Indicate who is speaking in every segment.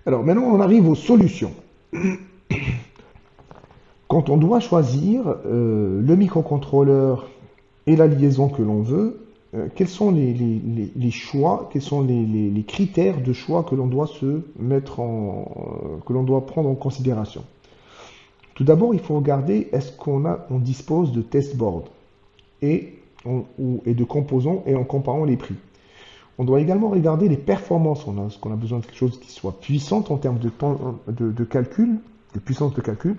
Speaker 1: Alors maintenant, on arrive aux solutions. Quand on doit choisir le microcontrôleur et la liaison que l'on veut, quels sont les choix, quels sont les critères de choix que l'on doit que l'on doit prendre en considération? Tout d'abord, il faut regarder est-ce on dispose de test board et, et de composants et en comparant les prix. On doit également regarder les performances. Est-ce qu'on a besoin de quelque chose qui soit puissante en termes de temps de calcul, de puissance de calcul.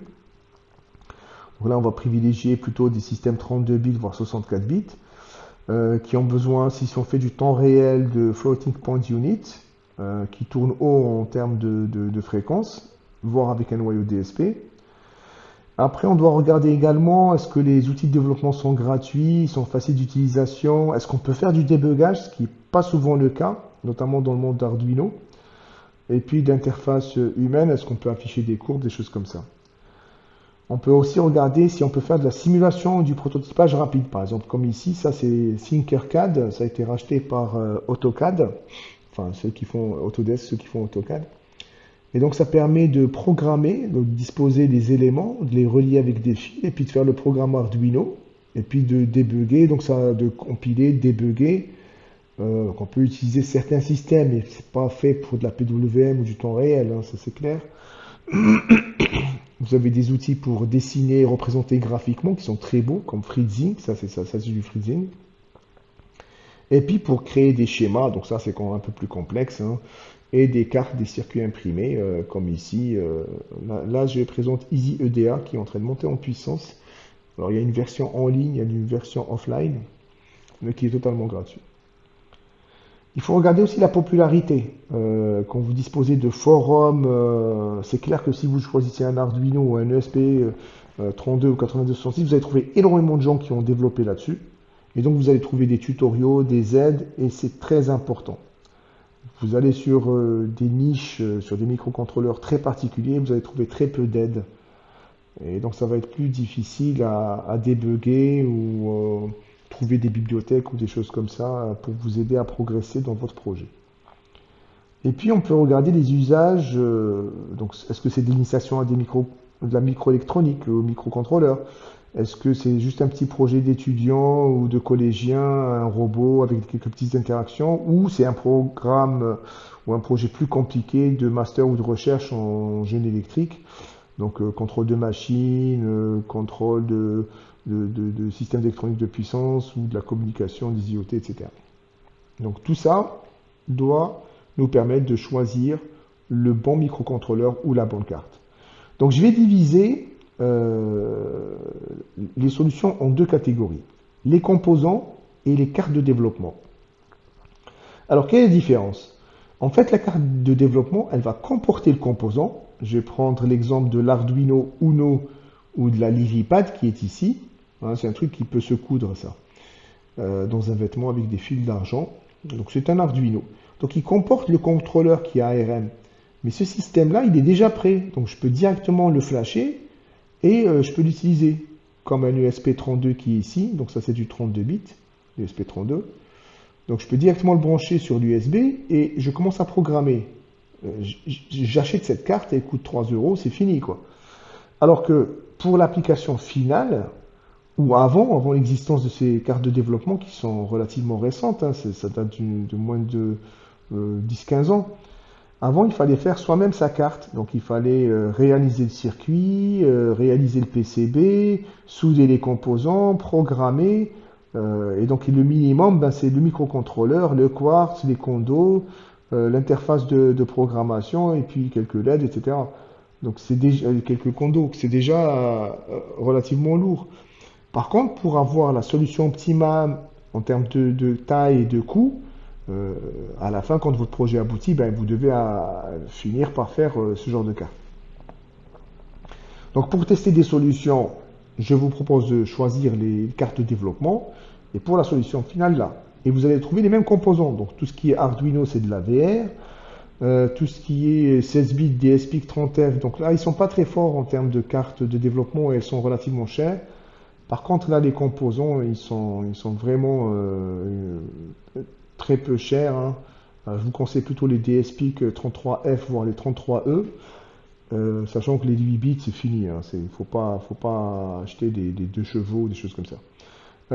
Speaker 1: Donc là, on va privilégier plutôt des systèmes 32 bits, voire 64 bits, qui ont besoin, si on fait du temps réel, de floating point unit, qui tourne haut en termes de fréquence, voire avec un noyau DSP. Après, on doit regarder également, est-ce que les outils de développement sont gratuits, sont faciles d'utilisation, est-ce qu'on peut faire du débugage, ce qui n'est pas souvent le cas, notamment dans le monde d'Arduino. Et puis d'interface humaine, est-ce qu'on peut afficher des courbes, des choses comme ça. On peut aussi regarder si on peut faire de la simulation du prototypage rapide. Par exemple, comme ici, ça c'est Tinkercad, ça a été racheté par AutoCAD, enfin ceux qui font Autodesk, ceux qui font AutoCAD. Et donc ça permet de programmer, de disposer des éléments, de les relier avec des fils, et puis de faire le programme Arduino, et puis de débugger, donc ça, de compiler, débugger. Donc on peut utiliser certains systèmes, mais c'est pas fait pour de la PWM ou du temps réel, hein, ça c'est clair. Vous avez des outils pour dessiner et représenter graphiquement qui sont très beaux, comme Freezing, ça c'est du Freezing. Et puis pour créer des schémas, donc ça c'est quand même un peu plus complexe, hein, et des cartes, des circuits imprimés, comme ici. Là, je présente Easy EDA qui est en train de monter en puissance. Alors il y a une version en ligne, il y a une version offline, mais qui est totalement gratuite. Il faut regarder aussi la popularité. Quand vous disposez de forums, c'est clair que si vous choisissez un Arduino ou un ESP 32 ou 8266, vous allez trouver énormément de gens qui ont développé là-dessus. Et donc vous allez trouver des tutoriaux, des aides, et c'est très important. Vous allez sur des niches, sur des microcontrôleurs très particuliers, vous allez trouver très peu d'aides. Et donc ça va être plus difficile à débugger ou trouver des bibliothèques ou des choses comme ça pour vous aider à progresser dans votre projet. Et puis on peut regarder les usages, donc est-ce que c'est de l'initiation à de la microélectronique, au microcontrôleur? Est-ce que c'est juste un petit projet d'étudiant ou de collégien, un robot avec quelques petites interactions, ou c'est un programme ou un projet plus compliqué de master ou de recherche en génie électrique, donc contrôle de machine, contrôle de systèmes d'électronique de puissance ou de la communication, des IoT, etc. Donc tout ça doit nous permettre de choisir le bon microcontrôleur ou la bonne carte. Donc je vais diviser les solutions en deux catégories, les composants et les cartes de développement. Alors quelle est la différence? En fait, la carte de développement, elle va comporter le composant. Je vais prendre l'exemple de l'Arduino Uno ou de la LilyPad qui est ici. Hein, c'est un truc qui peut se coudre, ça, dans un vêtement avec des fils d'argent. Donc c'est un Arduino. Donc il comporte le contrôleur qui est ARM. Mais ce système-là, il est déjà prêt. Donc je peux directement le flasher et je peux l'utiliser comme un ESP32 qui est ici. Donc ça c'est du 32 bits, ESP32. Donc je peux directement le brancher sur l'USB et je commence à programmer. J'achète cette carte, elle coûte 3 euros, c'est fini quoi. Alors que pour l'application finale, ou avant l'existence de ces cartes de développement qui sont relativement récentes, hein, ça date de moins de 10-15 ans. Avant, il fallait faire soi-même sa carte. Donc, il fallait réaliser le circuit, réaliser le PCB, souder les composants, programmer. Et donc, le minimum, ben, c'est le microcontrôleur, le quartz, les condos, l'interface de programmation et puis quelques LED, etc. Donc, c'est déjà quelques condos. C'est déjà relativement lourd. Par contre, pour avoir la solution optimale en termes de taille et de coût, à la fin, quand votre projet aboutit, ben, vous devez finir par faire ce genre de cas. Donc pour tester des solutions, je vous propose de choisir les cartes de développement et pour la solution finale là. Et vous allez trouver les mêmes composants. Donc tout ce qui est Arduino, c'est de la VR. Tout ce qui est 16 bits, DSPIC 30F, donc là, ils ne sont pas très forts en termes de cartes de développement et elles sont relativement chères. Par contre, là, les composants, ils sont vraiment très peu chers, hein. Je vous conseille plutôt les DSP que 33F, voire les 33E. Sachant que les 8 bits, c'est fini. Hein. Faut pas acheter des 2 chevaux, des choses comme ça.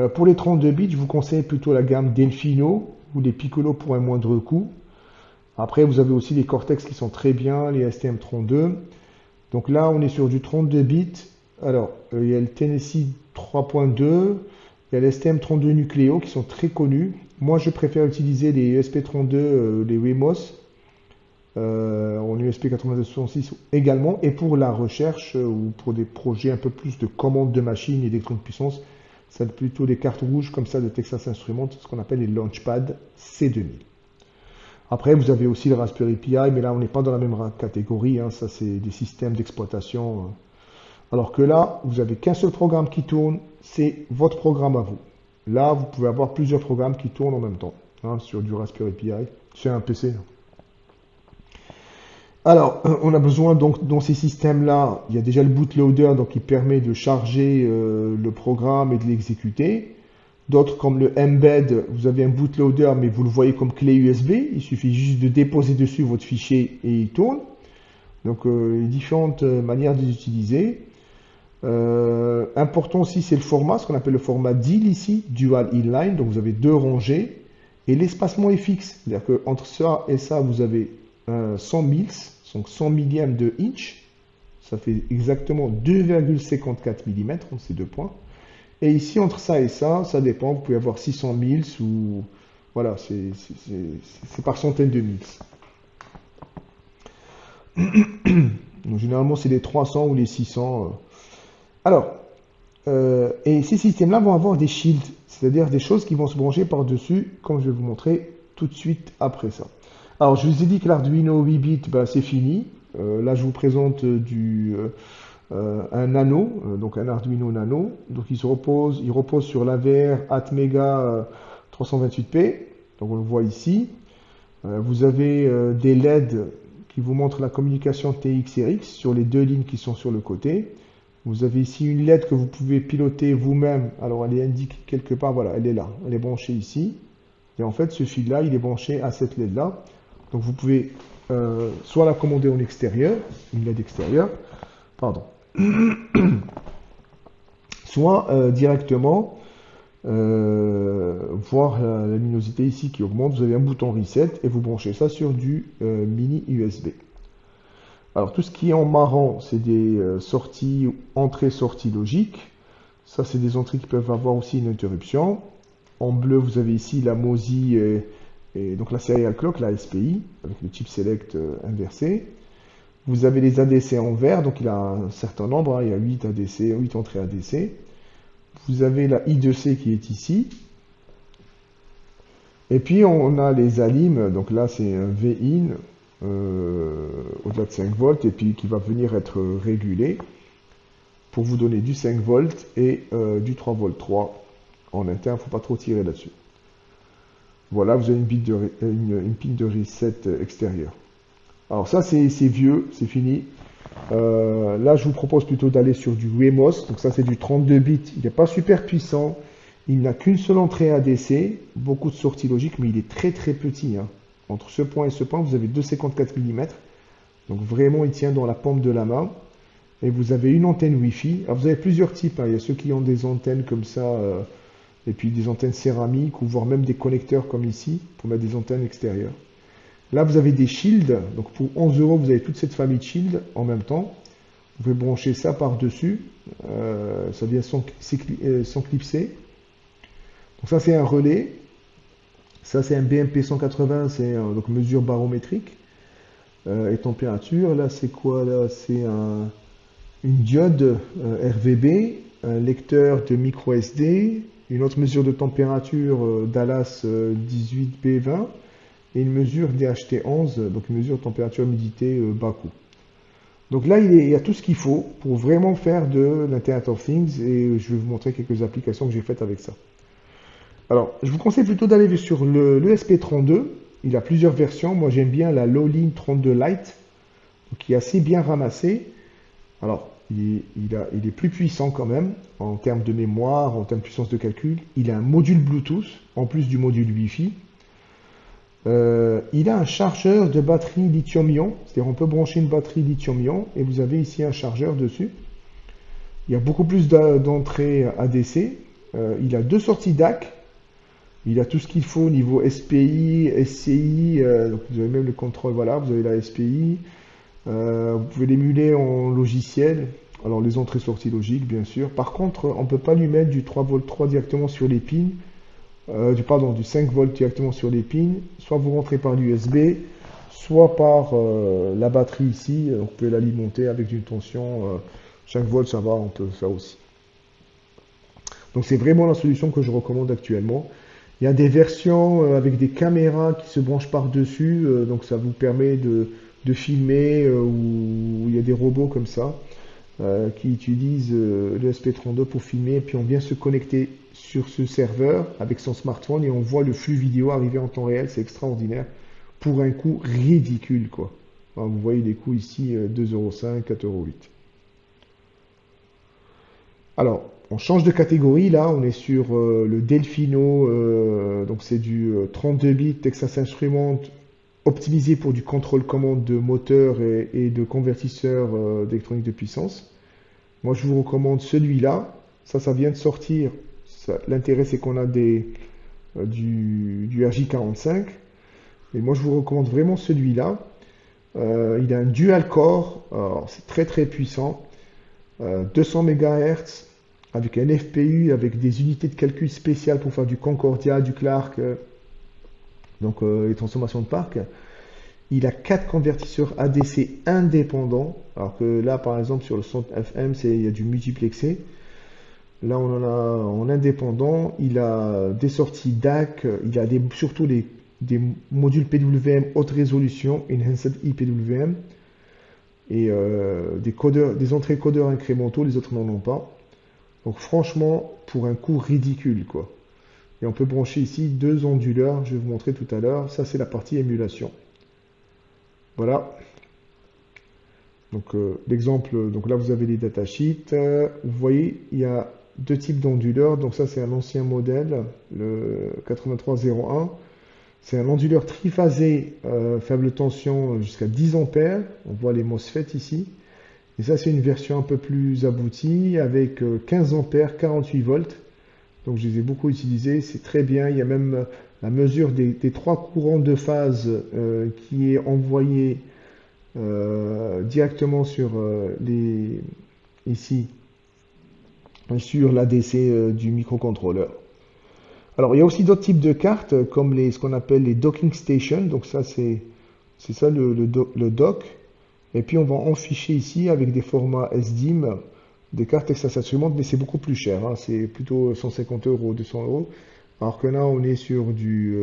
Speaker 1: Pour les 32 bits, je vous conseille plutôt la gamme Delfino ou les Piccolo pour un moindre coût. Après, vous avez aussi les Cortex qui sont très bien, les STM32. Donc là, on est sur du 32 bits. Alors, il y a le Tennessee 3.2, il y a les STM32 Nucleo qui sont très connus. Moi, je préfère utiliser les ESP32, les Wemos, en USB 8266 également. Et pour la recherche ou pour des projets un peu plus de commandes de machines et d'électrons de puissance, c'est plutôt les cartes rouges comme ça de Texas Instruments, ce qu'on appelle les Launchpad C2000. Après, vous avez aussi le Raspberry Pi, mais là, on n'est pas dans la même catégorie. Hein. Ça, c'est des systèmes d'exploitation. Alors que là, vous n'avez qu'un seul programme qui tourne, c'est votre programme à vous. Là, vous pouvez avoir plusieurs programmes qui tournent en même temps, hein, sur du Raspberry Pi. C'est un PC. Alors, on a besoin donc dans ces systèmes-là, il y a déjà le bootloader donc qui permet de charger le programme et de l'exécuter. D'autres comme le Embed, vous avez un bootloader mais vous le voyez comme clé USB. Il suffit juste de déposer dessus votre fichier et il tourne. Donc, il y a différentes manières de les utiliser. Important aussi, c'est le format, ce qu'on appelle le format DIL ici, Dual Inline. Donc, vous avez 2 rangées et l'espacement est fixe. C'est-à-dire qu'entre ça et ça, vous avez 100 mils, donc 100 millièmes de inch, ça fait exactement 2,54 mm entre ces 2 points. Et ici, entre ça et ça dépend, vous pouvez avoir 600 mils ou... Voilà, c'est par centaines de mils. Donc, généralement, c'est les 300 ou les 600. Alors, et ces systèmes-là vont avoir des shields, c'est-à-dire des choses qui vont se brancher par-dessus, comme je vais vous montrer tout de suite après ça. Alors, je vous ai dit que l'Arduino 8 bits, c'est fini. Là, je vous présente un Nano, donc un Arduino Nano. Donc, il repose sur l'AVR Atmega 328P. Donc, on le voit ici. Vous avez des LED qui vous montrent la communication TX-RX sur les 2 lignes qui sont sur le côté. Vous avez ici une LED que vous pouvez piloter vous-même. Alors, elle est indiquée quelque part. Voilà, elle est là. Elle est branchée ici. Et en fait, ce fil-là, il est branché à cette LED-là. Donc, vous pouvez soit la commander en extérieur, une LED extérieure, pardon, soit directement voir la luminosité ici qui augmente. Vous avez un bouton reset et vous branchez ça sur du mini USB. Alors, tout ce qui est en marron, c'est des sorties, entrées-sorties logiques. Ça, c'est des entrées qui peuvent avoir aussi une interruption. En bleu, vous avez ici la MOSI et donc la serial clock, la SPI, avec le chip select inversé. Vous avez les ADC en vert, donc il a un certain nombre, hein, il y a 8 ADC, 8 entrées ADC. Vous avez la I2C qui est ici. Et puis on a les ALIM, donc là c'est un V-in, au-delà de 5 volts, et puis qui va venir être régulé pour vous donner du 5 volts et du 3 volts 3 en interne, il ne faut pas trop tirer là-dessus. Voilà, vous avez une pin de reset extérieure. Alors ça, c'est vieux, c'est fini. Là, je vous propose plutôt d'aller sur du Wemos. Donc ça, c'est du 32 bits. Il n'est pas super puissant. Il n'a qu'une seule entrée ADC, beaucoup de sorties logiques, mais il est très très petit. Hein. Entre ce point et ce point, vous avez 2,54 mm. Donc vraiment, il tient dans la paume de la main. Et vous avez une antenne Wi-Fi. Alors vous avez plusieurs types. Hein. Il y a ceux qui ont des antennes comme ça. Et puis des antennes céramiques ou voire même des connecteurs comme ici pour mettre des antennes extérieures. Là, vous avez des shields. Donc pour 11 €, vous avez toute cette famille de shields en même temps. Vous pouvez brancher ça par-dessus. Ça vient sans clipser. Donc ça, c'est un relais. Ça, c'est un BMP 180, c'est donc mesure barométrique et température. Là, c'est quoi? Là, c'est une diode RVB, un lecteur de micro SD, une autre mesure de température Dallas 18B20 et une mesure DHT11, donc une mesure de température humidité Bakou. Donc là, il y a tout ce qu'il faut pour vraiment faire de l'Internet of Things et je vais vous montrer quelques applications que j'ai faites avec ça. Alors, je vous conseille plutôt d'aller sur l'ESP32. Il a plusieurs versions. Moi, j'aime bien la Lowline 32 Lite, qui est assez bien ramassée. Alors, il est plus puissant quand même, en termes de mémoire, en termes de puissance de calcul. Il a un module Bluetooth, en plus du module Wi-Fi. Il a un chargeur de batterie lithium-ion, c'est-à-dire on peut brancher une batterie lithium-ion et vous avez ici un chargeur dessus. Il y a beaucoup plus d'entrées ADC. Il a deux sorties DAC. Il a tout ce qu'il faut au niveau SPI, SCI. Donc vous avez même le contrôle, voilà, vous avez la SPI. Vous pouvez l'émuler en logiciel. Alors les entrées-sorties logiques, bien sûr. Par contre, on ne peut pas lui mettre du 3V3 directement sur les pins. Du 5 volts directement sur les pins. Soit vous rentrez par l'USB, soit par la batterie ici. Vous pouvez l'alimenter avec une tension 5 volts, ça va, on peut le faire aussi. Donc c'est vraiment la solution que je recommande actuellement. Il y a des versions avec des caméras qui se branchent par-dessus, donc ça vous permet de filmer, ou il y a des robots comme ça qui utilisent le SP32 pour filmer, et puis on vient se connecter sur ce serveur avec son smartphone et on voit le flux vidéo arriver en temps réel, c'est extraordinaire, pour un coût ridicule, quoi. Alors, vous voyez les coûts ici, 2,5 €, 4,8 €. Alors, on change de catégorie, là, on est sur le Delfino, donc c'est du 32 bits Texas Instruments optimisé pour du contrôle-commande de moteur et de convertisseur d'électronique de puissance. Moi, je vous recommande celui-là. Ça vient de sortir. L'intérêt, c'est qu'on a du RJ45. Et moi, je vous recommande vraiment celui-là. Il a un dual core. C'est très, très puissant. 200 MHz avec un FPU, avec des unités de calcul spéciales pour faire du Concordia, du Clark, donc les transformations de parc. Il a 4 convertisseurs ADC indépendants, alors que là, par exemple, sur le son FM, il y a du multiplexé. Là, on en a en indépendant. Il a des sorties DAC, il a surtout des modules PWM haute résolution, Enhanced ePWM, et des entrées codeurs incrémentaux, les autres n'en ont pas. Donc franchement, pour un coût ridicule, quoi. Et on peut brancher ici 2 onduleurs, je vais vous montrer tout à l'heure. Ça, c'est la partie émulation. Voilà. Donc l'exemple, donc là vous avez les datasheets. Vous voyez, il y a 2 types d'onduleurs. Donc ça, c'est un ancien modèle, le 8301. C'est un onduleur triphasé, faible tension jusqu'à 10 ampères. On voit les MOSFET ici. Et ça, c'est une version un peu plus aboutie avec 15 ampères, 48 volts. Donc je les ai beaucoup utilisés, c'est très bien. Il y a même la mesure des 3 courants de phase qui est envoyée directement sur ici, sur l'ADC du microcontrôleur. Alors il y a aussi d'autres types de cartes comme ce qu'on appelle les docking stations. Donc ça, c'est ça le dock. Et puis on va en ficher ici avec des formats SDIMM, des cartes Texas Instruments, mais c'est beaucoup plus cher, hein. C'est plutôt 150 €, 200 €. Alors que là, on est sur du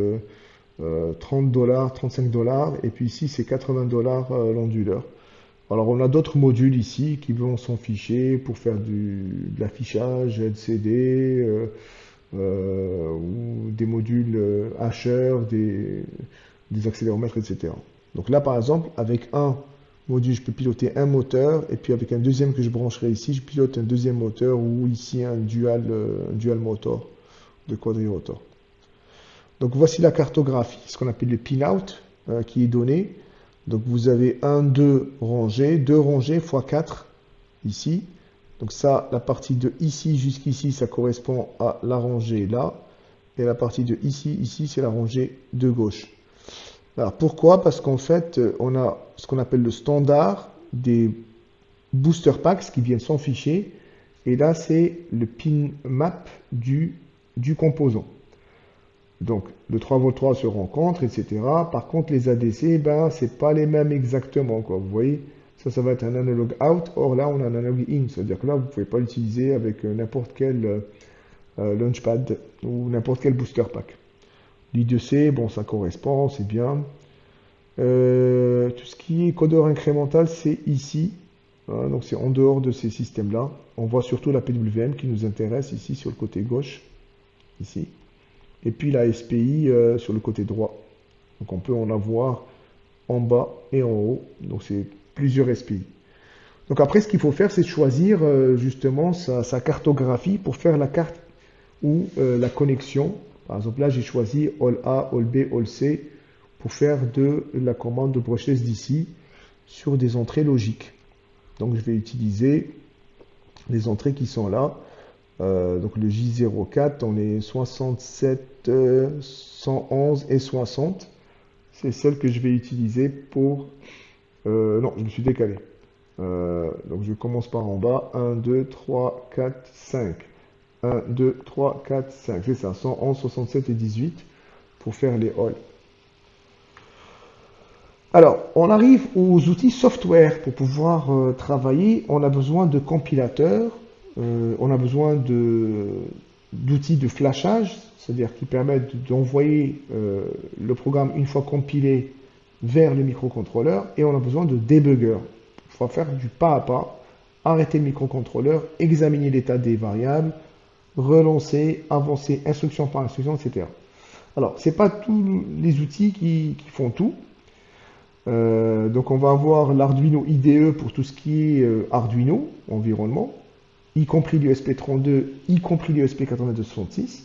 Speaker 1: 30 $, 35 $, et puis ici, c'est 80 $ l'onduleur. Alors on a d'autres modules ici qui vont s'en ficher pour faire de l'affichage, LCD, ou des modules Asher, des accéléromètres, etc. Donc là, par exemple, avec un module, je peux piloter un moteur, et puis avec un deuxième que je brancherai ici, je pilote un deuxième moteur, ou ici un dual motor de quadrirotor. Donc voici la cartographie, ce qu'on appelle le pinout qui est donné. Donc vous avez 1, 2 rangées, 2 rangées x 4 ici. Donc ça, la partie de ici jusqu'ici, ça correspond à la rangée là. Et la partie de ici, c'est la rangée de gauche. Alors pourquoi? Parce qu'en fait, on a ce qu'on appelle le standard des booster packs qui viennent s'en ficher. Et là, c'est le pin map du composant. Donc, le 3V3 se rencontre, etc. Par contre, les ADC, ben, c'est pas les mêmes exactement, quoi. Vous voyez, ça va être un analog out. Or là, on a un analog in. C'est-à-dire que là, vous ne pouvez pas l'utiliser avec n'importe quel launchpad ou n'importe quel booster pack. L'I2C, bon, ça correspond, c'est bien. Tout ce qui est codeur incrémental, c'est ici. Hein, donc, c'est en dehors de ces systèmes-là. On voit surtout la PWM qui nous intéresse ici sur le côté gauche. Ici. Et puis la SPI sur le côté droit. Donc on peut en avoir en bas et en haut. Donc c'est plusieurs SPI. Donc après, ce qu'il faut faire, c'est choisir justement sa cartographie pour faire la carte ou la connexion. Par exemple, là, j'ai choisi All A, All B, All C pour faire de la commande de brushless d'ici sur des entrées logiques. Donc je vais utiliser les entrées qui sont là. Donc le J04, on est 67, 111 et 60. C'est celle que je vais utiliser pour... non, je me suis décalé. Donc je commence par en bas. 1, 2, 3, 4, 5. 1, 2, 3, 4, 5. C'est ça, 111, 67 et 18 pour faire les halls. Alors, on arrive aux outils software. Pour pouvoir travailler, on a besoin de compilateurs, on a besoin d'outils de flashage, c'est-à-dire qui permettent d'envoyer le programme une fois compilé vers le microcontrôleur, et on a besoin de debugger. Il faut faire du pas à pas, arrêter le microcontrôleur, examiner l'état des variables, relancer, avancer instruction par instruction, etc. Alors, ce n'est pas tous les outils qui font tout. Donc on va avoir l'Arduino IDE pour tout ce qui est Arduino, environnement, y compris l'USP32, y compris l'USP8266.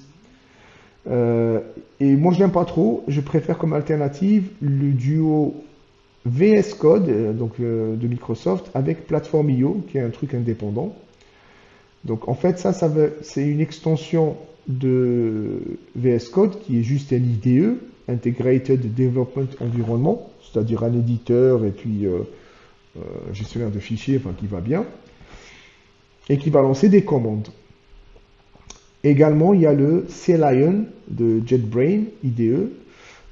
Speaker 1: Et moi je n'aime pas trop, je préfère comme alternative le duo VS Code donc, de Microsoft avec Platform.io qui est un truc indépendant. Donc en fait c'est une extension de VS Code qui est juste un IDE, Integrated Development Environment, c'est-à-dire un éditeur et puis gestionnaire de fichiers, enfin qui va bien, et qui va lancer des commandes. Également, il y a le CLion de JetBrains IDE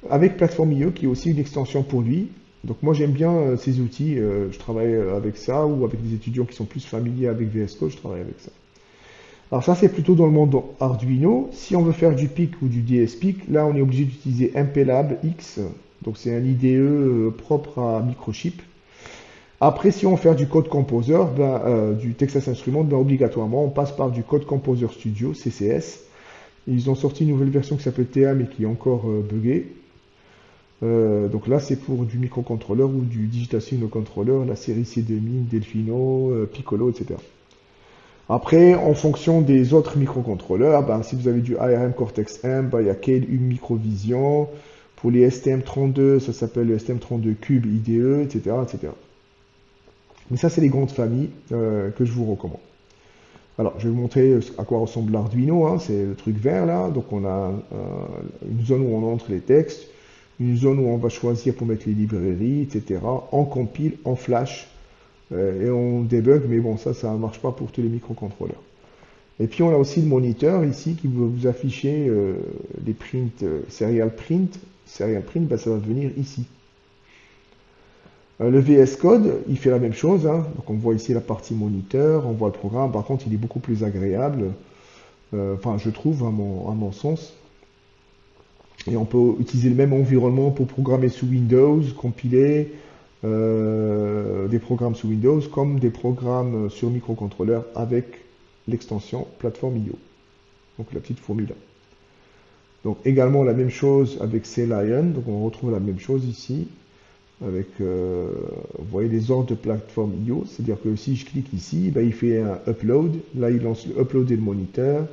Speaker 1: avec Platform.io qui est aussi une extension pour lui. Donc moi j'aime bien ces outils, je travaille avec ça, ou avec des étudiants qui sont plus familiers avec VS Code, je travaille avec ça. Alors ça c'est plutôt dans le monde Arduino. Si on veut faire du PIC ou du DSPIC, là on est obligé d'utiliser MPLAB X, donc c'est un IDE propre à Microchip. Après si on veut faire du Code Composer, du Texas Instruments, obligatoirement on passe par du Code Composer Studio, CCS. Ils ont sorti une nouvelle version qui s'appelle TA mais qui est encore buggée. Donc là c'est pour du microcontrôleur ou du Digital Signal Controller, la série C2000, Delfino, Piccolo, etc. Après, en fonction des autres microcontrôleurs, si vous avez du ARM Cortex-M, il y a KLU Microvision. Pour les STM32, ça s'appelle le STM32 Cube IDE, etc., etc. Mais ça, c'est les grandes familles que je vous recommande. Alors, je vais vous montrer à quoi ressemble l'Arduino. Hein, c'est le truc vert là. Donc, on a une zone où on entre les textes, une zone où on va choisir pour mettre les librairies, etc. On compile, on flash. Et on débug, mais bon, ça ne marche pas pour tous les microcontrôleurs. Et puis on a aussi le moniteur ici qui va vous afficher les prints, serial print. Serial print, ça va venir ici. Le VS Code, il fait la même chose. Hein. Donc on voit ici la partie moniteur, on voit le programme. Par contre, il est beaucoup plus agréable. Enfin, je trouve, à mon sens. Et on peut utiliser le même environnement pour programmer sous Windows, compiler. Des programmes sous Windows comme des programmes sur microcontrôleur avec l'extension Platform.io. Donc la petite fourmi là. Donc également la même chose avec CLion. Donc on retrouve la même chose ici avec vous voyez les ordres de Platform.io. C'est-à-dire que si je clique ici, il fait un upload. Là il lance le upload et le moniteur.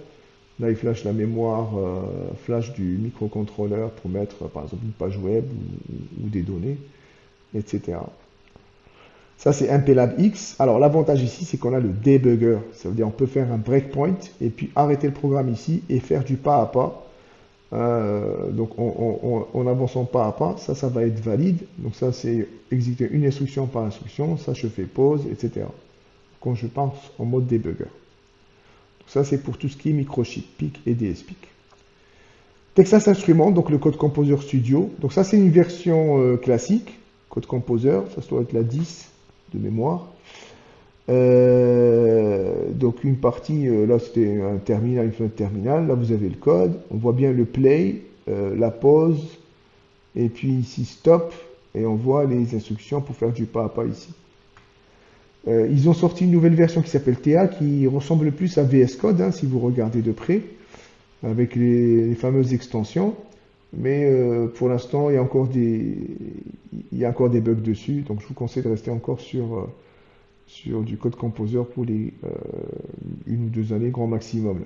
Speaker 1: Là il flash la mémoire flash du microcontrôleur pour mettre par exemple une page web ou des données, etc. Ça, c'est MPLAB X. Alors, l'avantage ici, c'est qu'on a le debugger. Ça veut dire qu'on peut faire un breakpoint et puis arrêter le programme ici et faire du pas à pas. Donc, on avance en pas à pas. Ça va être valide. Donc, ça, c'est exécuter une instruction par instruction. Ça, je fais pause, etc. Quand je passe en mode debugger. Donc, ça, c'est pour tout ce qui est microchip, PIC et DSPIC. Texas Instruments, donc le Code Composer Studio. Donc, ça, c'est une version classique. Code Composer, ça doit être la 10 de mémoire. Donc une partie, là c'était un terminal, une fenêtre terminale, là vous avez le code, on voit bien le play, la pause, et puis ici stop, et on voit les instructions pour faire du pas à pas ici. Ils ont sorti une nouvelle version qui s'appelle TA, qui ressemble plus à VS Code, hein, si vous regardez de près, avec les fameuses extensions. Mais pour l'instant, il y a encore des bugs dessus, donc je vous conseille de rester encore sur du Code Composer pour les 1 ou 2 années grand maximum.